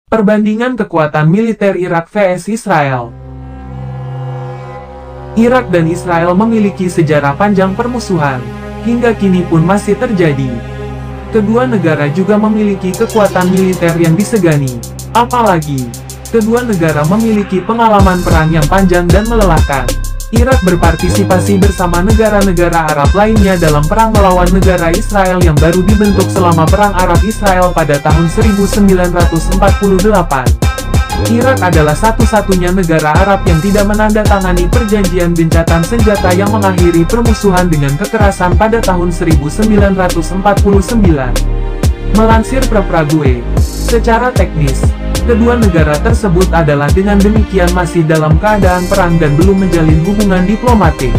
Perbandingan kekuatan militer Irak vs Israel. Irak dan Israel memiliki sejarah panjang permusuhan, hingga kini pun masih terjadi. Kedua negara juga memiliki kekuatan militer yang disegani. Apalagi, kedua negara memiliki pengalaman perang yang panjang dan melelahkan. Irak berpartisipasi bersama negara-negara Arab lainnya dalam perang melawan negara Israel yang baru dibentuk selama Perang Arab-Israel pada tahun 1948. Irak adalah satu-satunya negara Arab yang tidak menandatangani perjanjian gencatan senjata yang mengakhiri permusuhan dengan kekerasan pada tahun 1949. Melansir Prague, secara teknis, kedua negara tersebut adalah dengan demikian masih dalam keadaan perang dan belum menjalin hubungan diplomatik.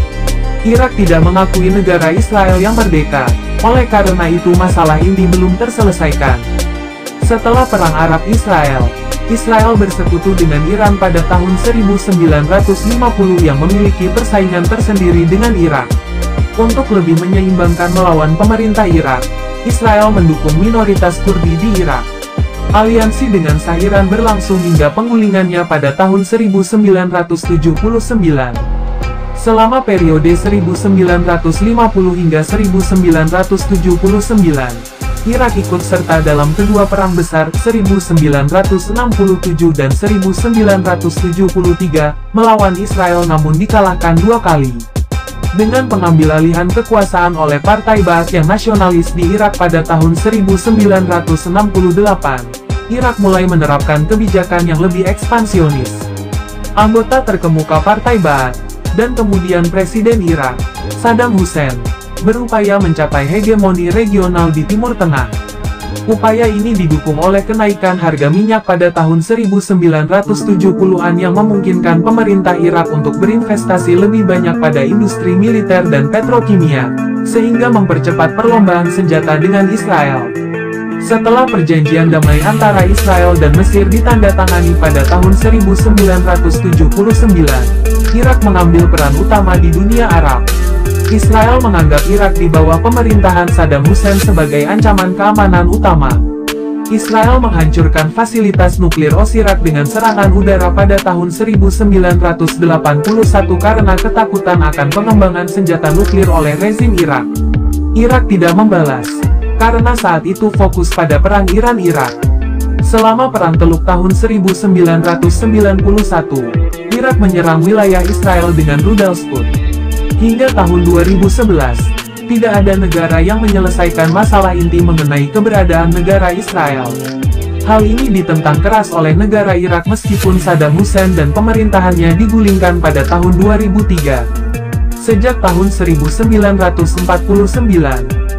Irak tidak mengakui negara Israel yang merdeka, oleh karena itu masalah inti belum terselesaikan. Setelah Perang Arab-Israel, Israel bersekutu dengan Iran pada tahun 1950 yang memiliki persaingan tersendiri dengan Irak. Untuk lebih menyeimbangkan melawan pemerintah Irak, Israel mendukung minoritas Kurdi di Irak. Aliansi dengan Iran berlangsung hingga penggulingannya pada tahun 1979. Selama periode 1950 hingga 1979, Irak ikut serta dalam kedua perang besar 1967 dan 1973 melawan Israel namun dikalahkan dua kali. Dengan pengambilalihan kekuasaan oleh Partai Ba'ath yang nasionalis di Irak pada tahun 1968, Irak mulai menerapkan kebijakan yang lebih ekspansionis. Anggota terkemuka Partai Ba'ath, dan kemudian Presiden Irak, Saddam Hussein, berupaya mencapai hegemoni regional di Timur Tengah. Upaya ini didukung oleh kenaikan harga minyak pada tahun 1970-an yang memungkinkan pemerintah Irak untuk berinvestasi lebih banyak pada industri militer dan petrokimia, sehingga mempercepat perlombaan senjata dengan Israel. Setelah perjanjian damai antara Israel dan Mesir ditandatangani pada tahun 1979, Irak mengambil peran utama di dunia Arab. Israel menganggap Irak di bawah pemerintahan Saddam Hussein sebagai ancaman keamanan utama. Israel menghancurkan fasilitas nuklir Osirak dengan serangan udara pada tahun 1981 karena ketakutan akan pengembangan senjata nuklir oleh rezim Irak. Irak tidak membalas, karena saat itu fokus pada perang Iran-Irak. Selama Perang Teluk tahun 1991, Irak menyerang wilayah Israel dengan rudal Scud. Hingga tahun 2011, tidak ada negara yang menyelesaikan masalah inti mengenai keberadaan negara Israel. Hal ini ditentang keras oleh negara Irak meskipun Saddam Hussein dan pemerintahannya digulingkan pada tahun 2003. Sejak tahun 1949,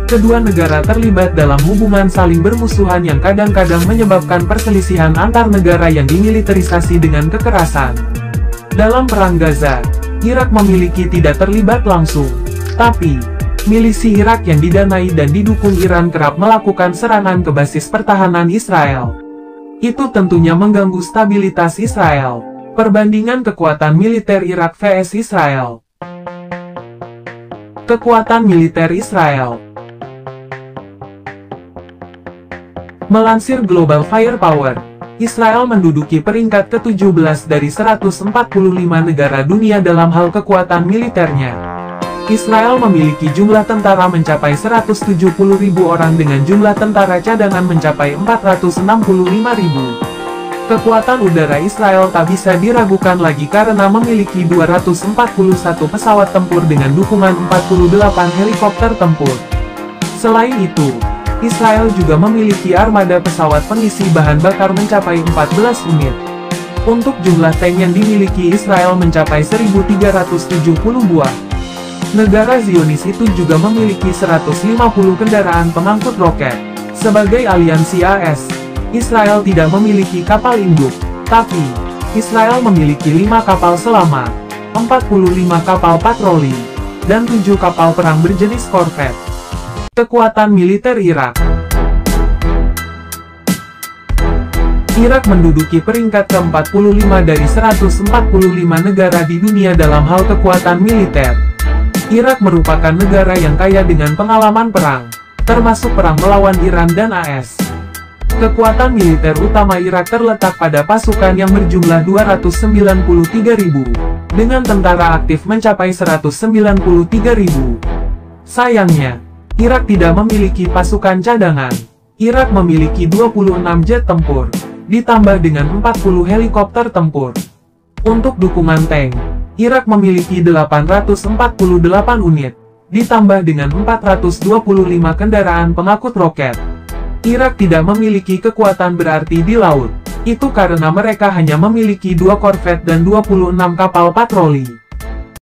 kedua negara terlibat dalam hubungan saling bermusuhan yang kadang-kadang menyebabkan perselisihan antar negara yang dimiliterisasi dengan kekerasan. Dalam Perang Gaza, Irak memiliki tidak terlibat langsung, tapi milisi Irak yang didanai dan didukung Iran kerap melakukan serangan ke basis pertahanan Israel. Itu tentunya mengganggu stabilitas Israel. Perbandingan kekuatan militer Irak vs Israel. Kekuatan militer Israel. Melansir Global Firepower, Israel menduduki peringkat ke-17 dari 145 negara dunia dalam hal kekuatan militernya. Israel memiliki jumlah tentara mencapai 170.000 orang dengan jumlah tentara cadangan mencapai 465.000. Kekuatan udara Israel tak bisa diragukan lagi karena memiliki 241 pesawat tempur dengan dukungan 48 helikopter tempur. Selain itu, Israel juga memiliki armada pesawat pengisi bahan bakar mencapai 14 unit. Untuk jumlah tank yang dimiliki Israel mencapai 1.370 buah. Negara Zionis itu juga memiliki 150 kendaraan pengangkut roket. Sebagai aliansi AS, Israel tidak memiliki kapal induk, tapi Israel memiliki 5 kapal selamat, 45 kapal patroli, dan 7 kapal perang berjenis korvet. Kekuatan militer Irak. Irak menduduki peringkat ke-45 dari 145 negara di dunia dalam hal kekuatan militer. Irak merupakan negara yang kaya dengan pengalaman perang, termasuk perang melawan Iran dan AS. Kekuatan militer utama Irak terletak pada pasukan yang berjumlah 293.000, dengan tentara aktif mencapai 193.000. Sayangnya, Irak tidak memiliki pasukan cadangan. Irak memiliki 26 jet tempur, ditambah dengan 40 helikopter tempur. Untuk dukungan tank, Irak memiliki 848 unit, ditambah dengan 425 kendaraan pengangkut roket. Irak tidak memiliki kekuatan berarti di laut. Itu karena mereka hanya memiliki 2 korvet dan 26 kapal patroli.